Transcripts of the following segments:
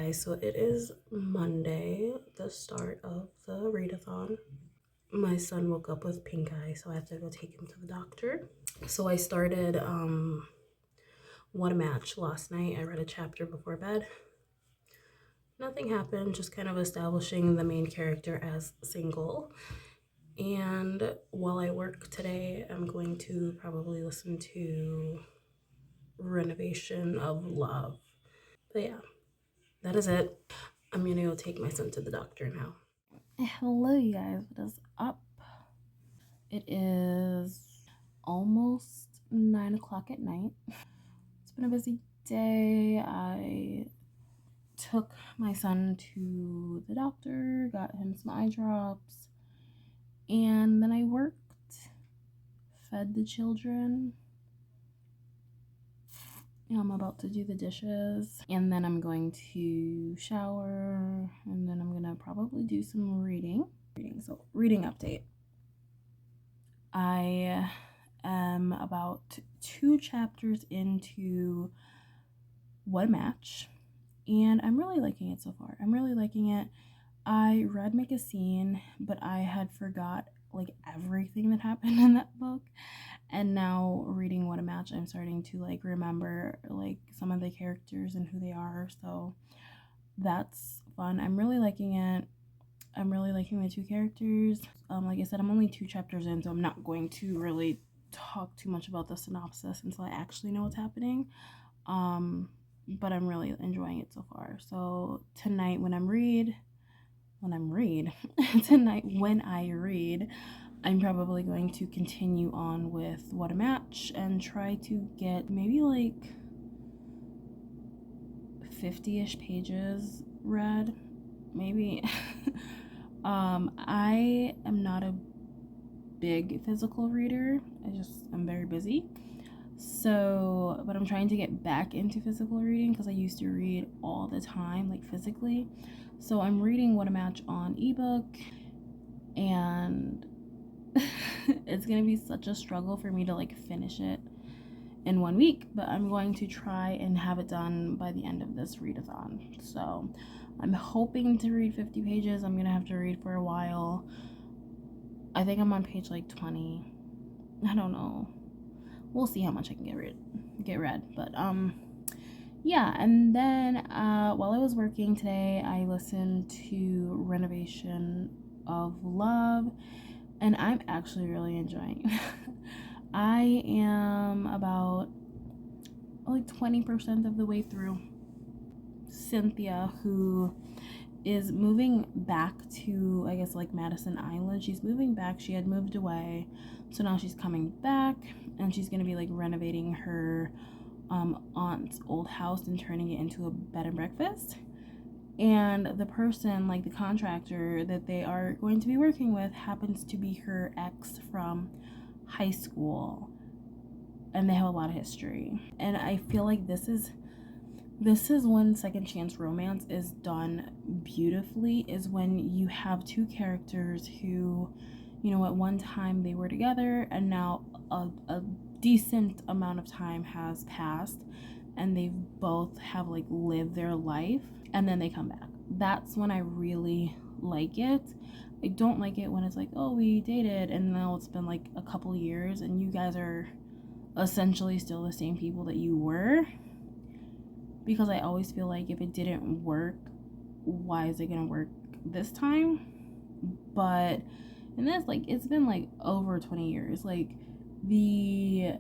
guys, so it is Monday, the start of the readathon. My son woke up with pink eye, so I have to go take him to the doctor. So I started What a Match last night. I read a chapter before bed. Nothing happened, just kind of establishing the main character as single. And while I work today, I'm going to probably listen to Renovation of Love. But yeah, that is it. I'm gonna go take my son to the doctor now. Hello, you guys. What is up? It is almost 9 o'clock at night. It's been a busy day. I took my son to the doctor, got him some eye drops, and then I worked, fed the children. I'm about to do the dishes, and then I'm going to shower, and then I'm gonna probably do some reading. So, reading update. I am about 2 chapters into What a Match, and I'm really liking it so far. I'm really liking it. I read Make a Scene, but I had forgot like everything that happened in that book, and now reading What a Match, I'm starting to like remember like some of the characters and who they are, so that's fun. I'm really liking it. I'm really liking the 2 characters. Like I said, I'm only 2 chapters in, so I'm not going to really talk too much about the synopsis until I actually know what's happening. But I'm really enjoying it so far. So tonight when I read, tonight when I read, I'm probably going to continue on with What a Match and try to get maybe like 50-ish pages read, maybe. I am not a big physical reader. I'm very busy. So, but I'm trying to get back into physical reading because I used to read all the time, like physically. So I'm reading What a Match on ebook, and it's gonna be such a struggle for me to like finish it in 1 week, but I'm going to try and have it done by the end of this readathon. So I'm hoping to read 50 pages. I'm gonna have to read for a while. I think I'm on page like 20. I don't know. We'll see how much I can get read. But yeah, and then while I was working today, I listened to Renovation of Love, and I'm actually really enjoying it. I am about like 20% of the way through. Cynthia, who is moving back to, I guess, like Madison Island. She's moving back. She had moved away, so now she's coming back, and she's gonna be like renovating her aunt's old house and turning it into a bed and breakfast. And the person, like the contractor that they are going to be working with, happens to be her ex from high school, and they have a lot of history. And I feel like this is when second chance romance is done beautifully, is when you have 2 characters who, you know, at one time they were together, and now a decent amount of time has passed, and they both have like lived their life, and then they come back. That's when I really like it. I don't like it when it's like, oh, we dated and now it's been like a couple years and you guys are essentially still the same people that you were, because I always feel like if it didn't work, why is it gonna work this time? But and this, like, it's been like over 20 years. Like the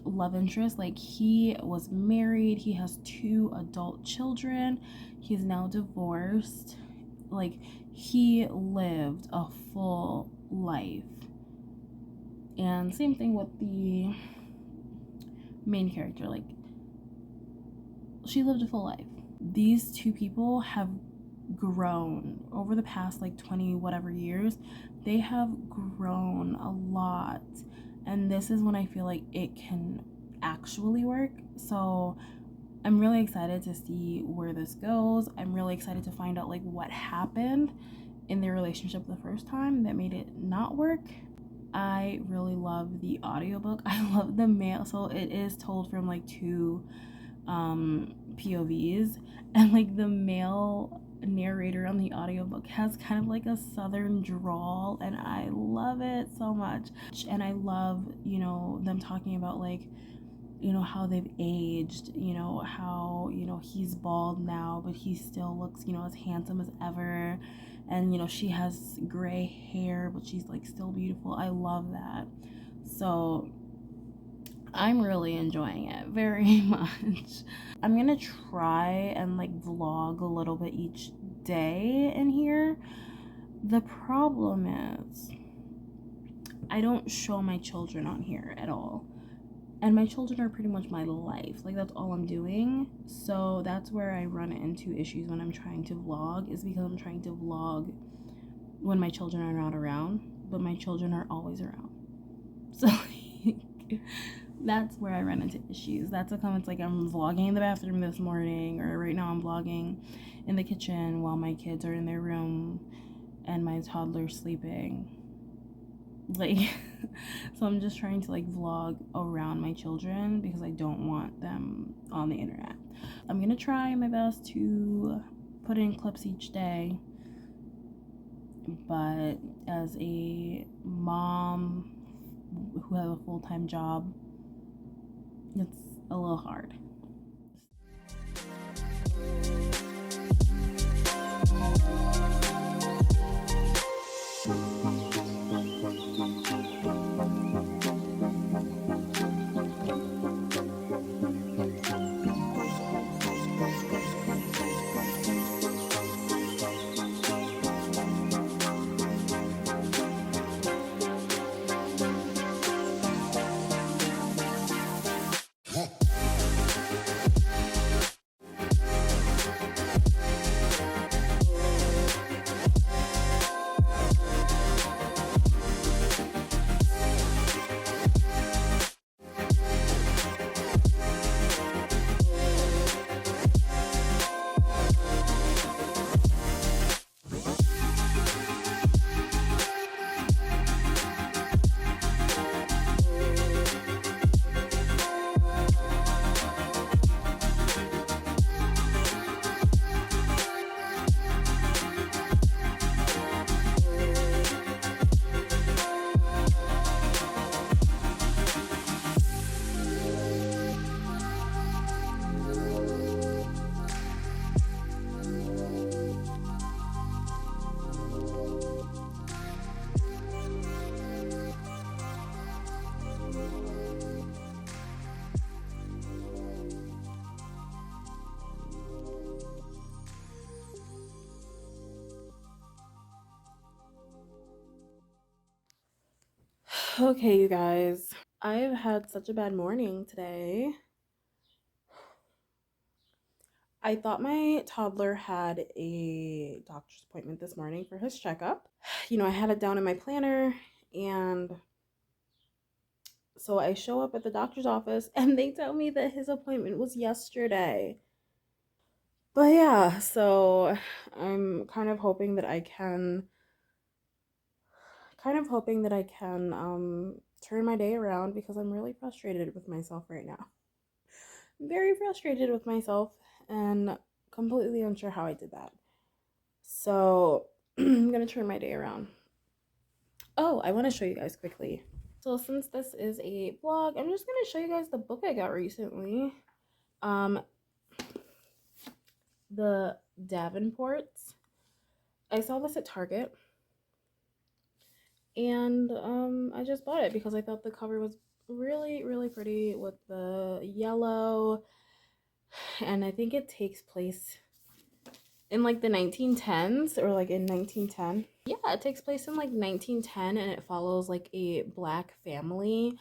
love interest, like, he was married, he has 2 adult children, he's now divorced. Like, he lived a full life. And same thing with the main character, like, she lived a full life. These 2 people have grown over the past like 20 whatever years. They have grown a lot, and this is when I feel like it can actually work. So I'm really excited to see where this goes. I'm really excited to find out like what happened in their relationship the first time that made it not work. I really love the audiobook. I love the mail. So it is told from like 2 POVs, and like the male narrator on the audiobook has kind of like a southern drawl, and I love it so much. And I love, you know, them talking about like, you know, how they've aged, you know, how, you know, he's bald now but he still looks, you know, as handsome as ever, and you know, she has gray hair but she's like still beautiful. I love that. So I'm really enjoying it very much. I'm gonna try and like vlog a little bit each day in here. The problem is I don't show my children on here at all. And my children are pretty much my life. Like, that's all I'm doing. So that's where I run into issues when I'm trying to vlog, is because I'm trying to vlog when my children are not around, but my children are always around. So like, that's where I run into issues. That's a comment like I'm vlogging in the bathroom this morning, or right now I'm vlogging in the kitchen while my kids are in their room and my toddler's sleeping. Like, so I'm just trying to like vlog around my children because I don't want them on the internet. I'm gonna try my best to put in clips each day, but as a mom who has a full-time job, it's a little hard. Okay, you guys, I've had such a bad morning today. I thought my toddler had a doctor's appointment this morning for his checkup. You know, I had it down in my planner, and so I show up at the doctor's office and they tell me that his appointment was yesterday. But yeah, so I'm kind of hoping that I can turn my day around, because I'm really frustrated with myself right now. I'm very frustrated with myself and completely unsure how I did that. So I'm gonna turn my day around. Oh, I want to show you guys quickly. So since this is a vlog, I'm just gonna show you guys the book I got recently. The Davenports. I saw this at Target, and I just bought it because I thought the cover was really, really pretty with the yellow, and I think it takes place in like the 1910s, or like in 1910. Yeah, it takes place in like 1910, and it follows like a black family,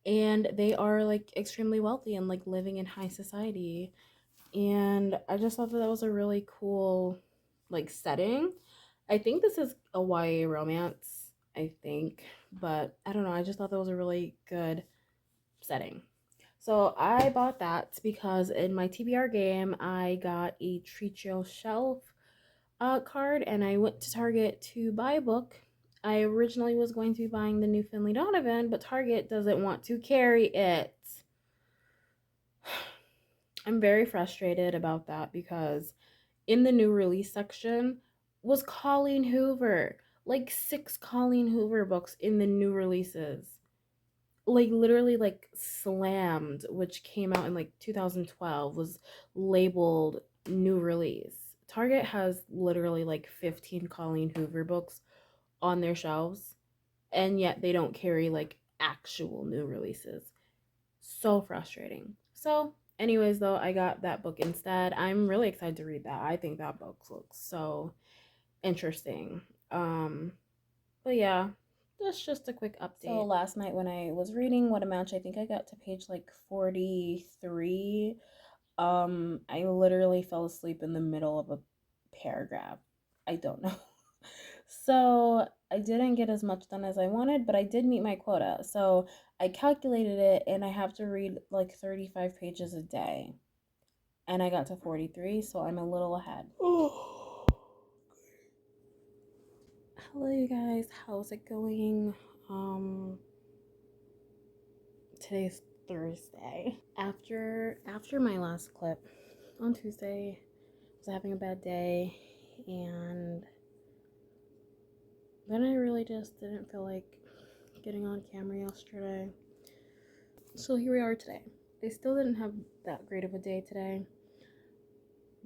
and they are like extremely wealthy and like living in high society. And I just thought that that was a really cool like setting. I think this is a YA romance, I think, but I don't know. I just thought that was a really good setting. So I bought that because in my TBR game, I got a Treat Your Shelf card, and I went to Target to buy a book. I originally was going to be buying the new Finley Donovan, but Target doesn't want to carry it. I'm very frustrated about that because in the new release section was Colleen Hoover. Like 6 Colleen Hoover books in the new releases. Like literally like Slammed, which came out in like 2012, was labeled new release. Target has literally like 15 Colleen Hoover books on their shelves, and yet they don't carry like actual new releases. So frustrating. So, anyways, though, I got that book instead. I'm really excited to read that. I think that book looks so interesting. Um, but yeah, that's just a quick update. So last night when I was reading What a Match, I think I got to page like 43. I literally fell asleep in the middle of a paragraph. I don't know. So I didn't get as much done as I wanted, but I did meet my quota. So I calculated it and I have to read like 35 pages a day. And I got to 43, so I'm a little ahead. Hello you guys, how's it going? Um Today's Thursday. After my last clip on Tuesday, I was having a bad day, and then I really just didn't feel like getting on camera yesterday. So here we are today. I still didn't have that great of a day today,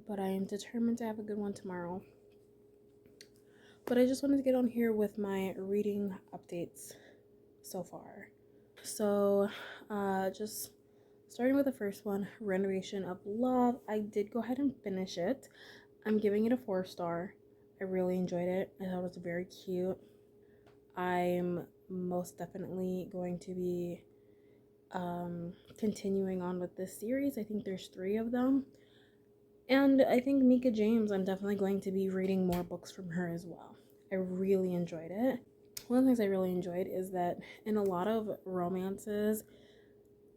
but I am determined to have a good one tomorrow. But I just wanted to get on here with my reading updates so far. So, just starting with the first one, Renovation of Love. I did go ahead and finish it. I'm giving it a 4-star. I really enjoyed it. I thought it was very cute. I'm most definitely going to be continuing on with this series. I think there's 3 of them. And I think Mika James, I'm definitely going to be reading more books from her as well. I really enjoyed it. One of the things I really enjoyed is that in a lot of romances,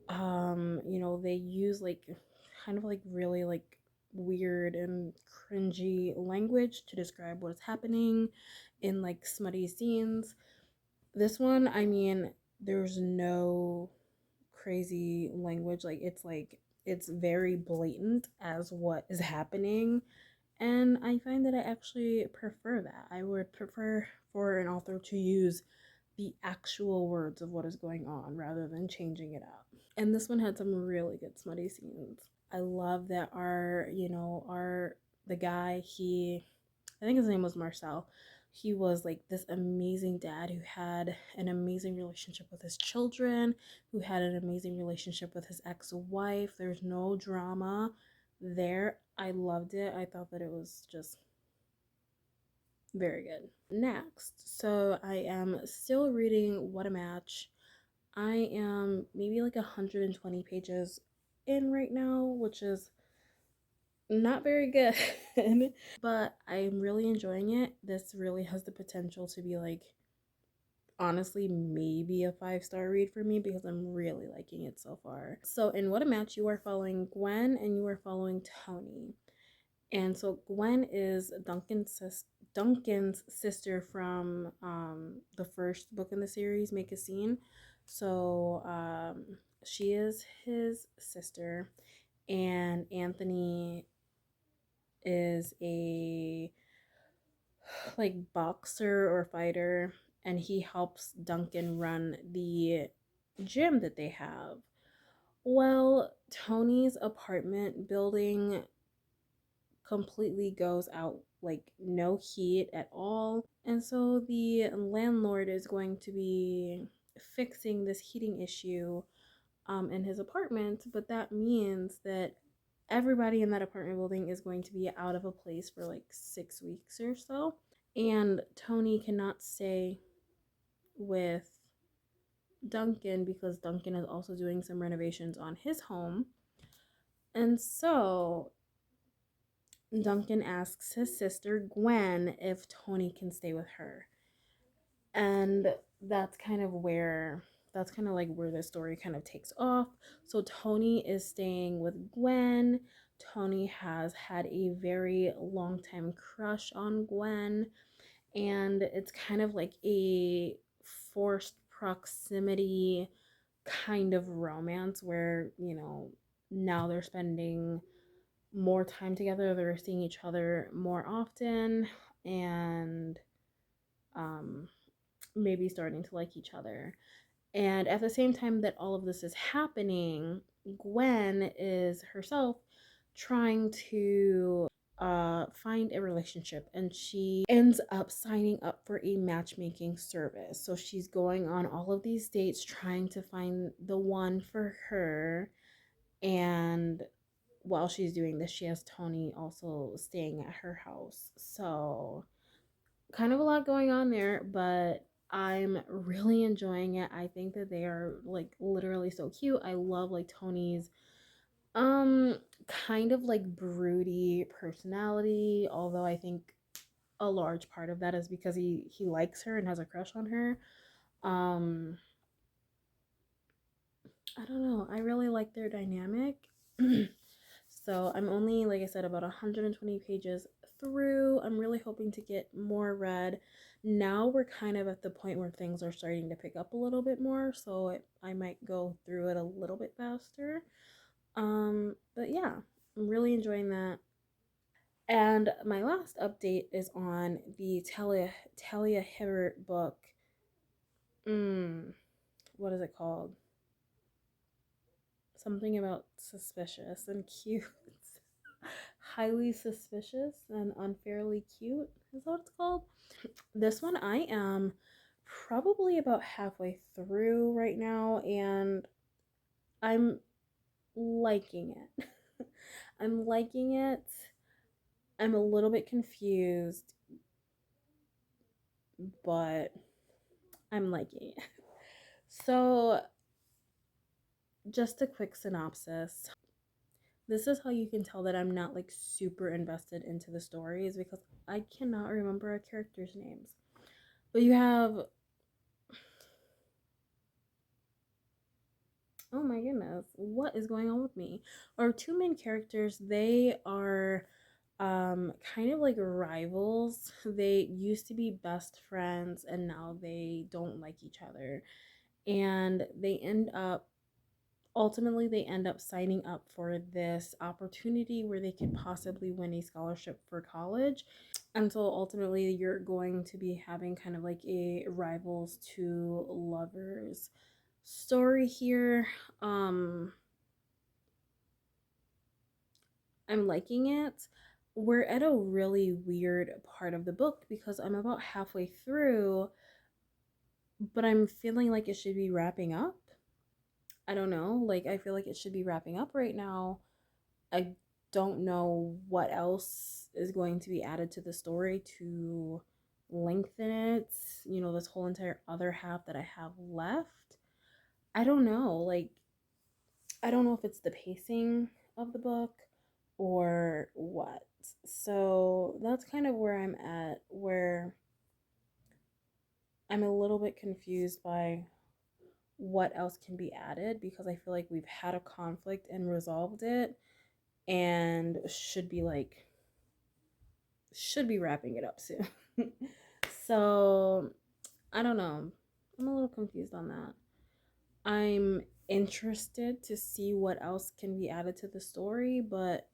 they use like kind of like really like weird and cringy language to describe what's happening in like smutty scenes. This one, I mean, there's no crazy language. Like it's very blatant as what is happening. And I find that I actually prefer that. I would prefer for an author to use the actual words of what is going on rather than changing it up. And this one had some really good smutty scenes. I love that the guy, I think his name was Marcel. He was like this amazing dad who had an amazing relationship with his children, who had an amazing relationship with his ex-wife. There's no drama there. I loved it. I thought that it was just very good. Next, so I am still reading What a Match. I am maybe like 120 pages in right now, which is not very good. But I'm really enjoying it. This really has the potential to be like, honestly, maybe a 5-star read for me because I'm really liking it so far. So in What a Match, you are following Gwen and you are following Tony. And so Gwen is Duncan's sister from the first book in the series, Make a Scene. So she is his sister, and Anthony is a like boxer or fighter, and he helps Duncan run the gym that they have. Well, Tony's apartment building completely goes out, like no heat at all. And so the landlord is going to be fixing this heating issue in his apartment, but that means that everybody in that apartment building is going to be out of a place for like 6 weeks or so. And Tony cannot stay with Duncan because Duncan is also doing some renovations on his home. And so Duncan asks his sister Gwen if Tony can stay with her. And that's kind of like where the story kind of takes off. So Tony is staying with Gwen. Tony has had a very long time crush on Gwen, and it's kind of like a forced proximity kind of romance where, now they're spending more time together. They're seeing each other more often, and um, maybe starting to like each other. And at the same time that all of this is happening, Gwen is herself trying to find a relationship, and she ends up signing up for a matchmaking service. So she's going on all of these dates trying to find the one for her. And while she's doing this, she has Tony also staying at her house. So kind of a lot going on there, but I'm really enjoying it. I think that they are like literally so cute. I love like Tony's um kind of like broody personality, although I think a large part of that is because he likes her and has a crush on her. Um I don't know. I really like their dynamic. So I'm only, like I said, about 120 pages through. I'm really hoping to get more read. Now we're kind of at the point where things are starting to pick up a little bit more, so I might go through it a little bit faster. But yeah, I'm really enjoying that. And my last update is on the Talia Hibbert book. What is it called? Something about suspicious and cute. Highly suspicious and unfairly cute is what it's called. This one I am probably about halfway through right now, and I'm liking it. I'm liking it. I'm a little bit confused, but I'm liking it. So, just a quick synopsis. This is how you can tell that I'm not like super invested into the stories because I cannot remember our characters' names. But you have, oh my goodness, what is going on with me? Our two main characters, they are kind of like rivals. They used to be best friends and now they don't like each other. And they end up signing up for this opportunity where they could possibly win a scholarship for college. And so ultimately you're going to be having kind of like a rivals to lovers story here. um I'm liking it. We're at a really weird part of the book because I'm about halfway through, but I'm feeling like it should be wrapping up. I don't know, like I feel like it should be wrapping up right now. I don't know what else is going to be added to the story to lengthen it, this whole entire other half that I have left. I don't know. Like, I don't know if it's the pacing of the book or what. So that's kind of where I'm at, where I'm a little bit confused by what else can be added because I feel like we've had a conflict and resolved it and should be wrapping it up soon. So I don't know. I'm a little confused on that. I'm interested to see what else can be added to the story, but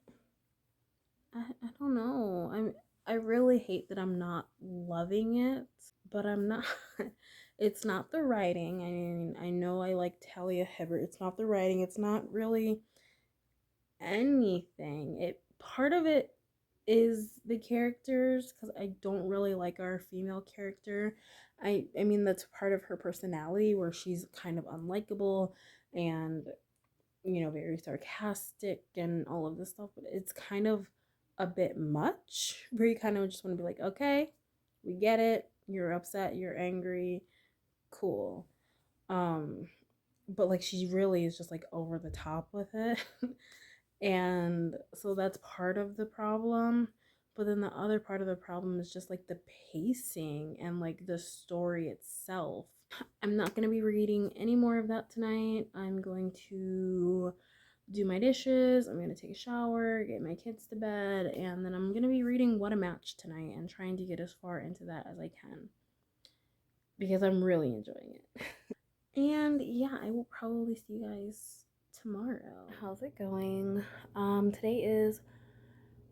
I don't know. I really hate that I'm not loving it, but I'm not. It's not the writing. I mean, I know I like Talia Hibbert. It's not the writing. It's not really anything. It part of it is the characters because I don't really like our female character. I mean that's part of her personality where she's kind of unlikable and very sarcastic and all of this stuff, but it's kind of a bit much where you kind of just want to be like, okay, we get it. You're upset, you're angry, cool. Um, but like she really is just like over the top with it. And so that's part of the problem. But then the other part of the problem is just like the pacing and like the story itself. I'm not going to be reading any more of that tonight. I'm going to do my dishes. I'm going to take a shower, get my kids to bed, and then I'm going to be reading What a Match tonight and trying to get as far into that as I can because I'm really enjoying it. And yeah, I will probably see you guys tomorrow. How's it going? Today is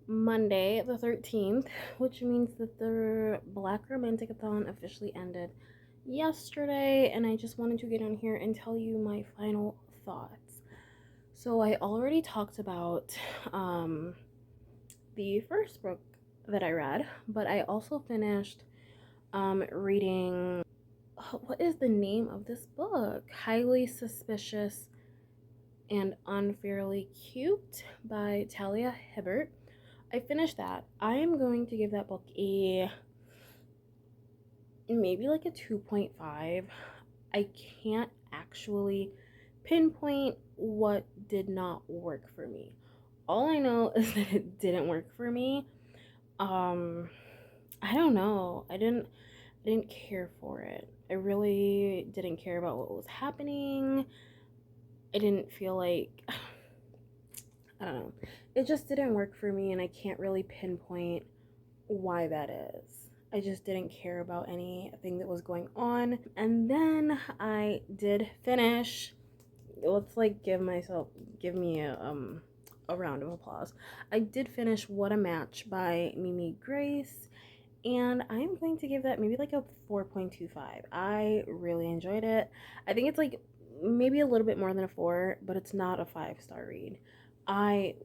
Monday the 13th, which means that the Black Romanticathon officially ended yesterday, and I just wanted to get on here and tell you my final thoughts. So I already talked about the first book that I read, but I also finished reading, what is the name of this book? Highly Suspicious and Unfairly Cute by Talia Hibbert. I finished that. I am going to give that book a maybe like a 2.5. I can't actually pinpoint what did not work for me. All I know is that it didn't work for me. I don't know. I didn't care for it. I really didn't care about what was happening. I didn't feel like I don't know. It just didn't work for me, and I can't really pinpoint why that is. I just didn't care about anything that was going on. And then I did finish. Let's like give me a round of applause. I did finish What a Match by Mimi Grace, and I'm going to give that maybe like a 4.25. I really enjoyed it. I think it's like maybe a little bit more than a 4, but it's not a 5-star read. I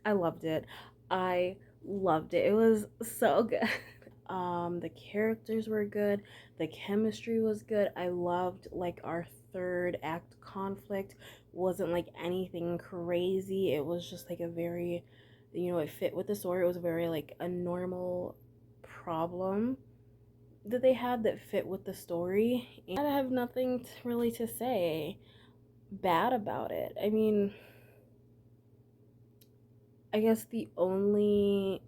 loved it. I loved it. It was so good. The characters were good. The chemistry was good. I loved like our third act conflict wasn't like anything crazy. It was just like a very, it fit with the story. It was very like a normal problem that they had that fit with the story. And I have nothing really to say bad about it. I mean, I guess the only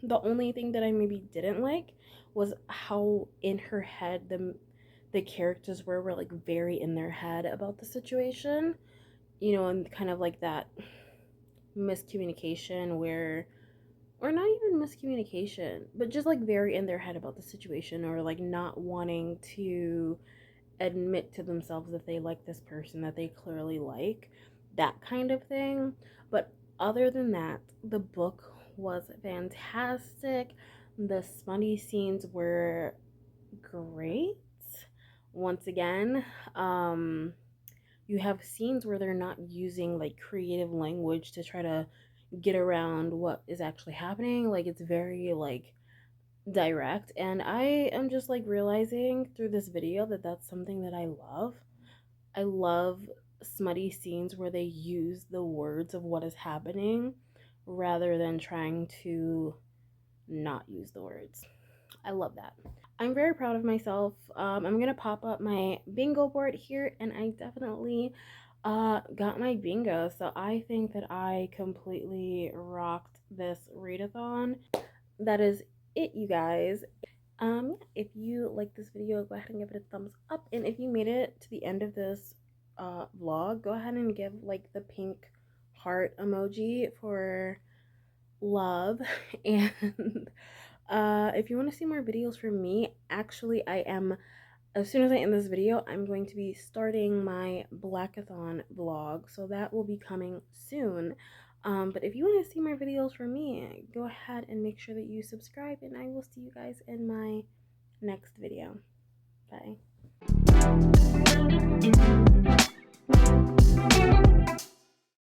thing that I maybe didn't like was how in her head the characters were like very in their head about the situation, and kind of like that miscommunication where, or not even miscommunication, but just like very in their head about the situation, or like not wanting to admit to themselves that they like this person that they clearly like, that kind of thing. But other than that, the book was fantastic. The smutty scenes were great. Once again, you have scenes where they're not using like creative language to try to get around what is actually happening. Like it's very like direct, and I am just like realizing through this video that that's something that I love. I love smutty scenes where they use the words of what is happening rather than trying to not use the words. I love that. I'm very proud of myself. I'm gonna pop up my bingo board here, and I definitely got my bingo. So I think that I completely rocked this readathon. That is it, you guys. If you like this video, go ahead and give it a thumbs up, and if you made it to the end of this vlog, go ahead and give like the pink heart emoji for love. And if you want to see more videos from me, actually I am, as soon as I end this video, I'm going to be starting my blackathon vlog, so that will be coming soon. But if you want to see more videos from me, go ahead and make sure that you subscribe, and I will see you guys in my next video. Bye.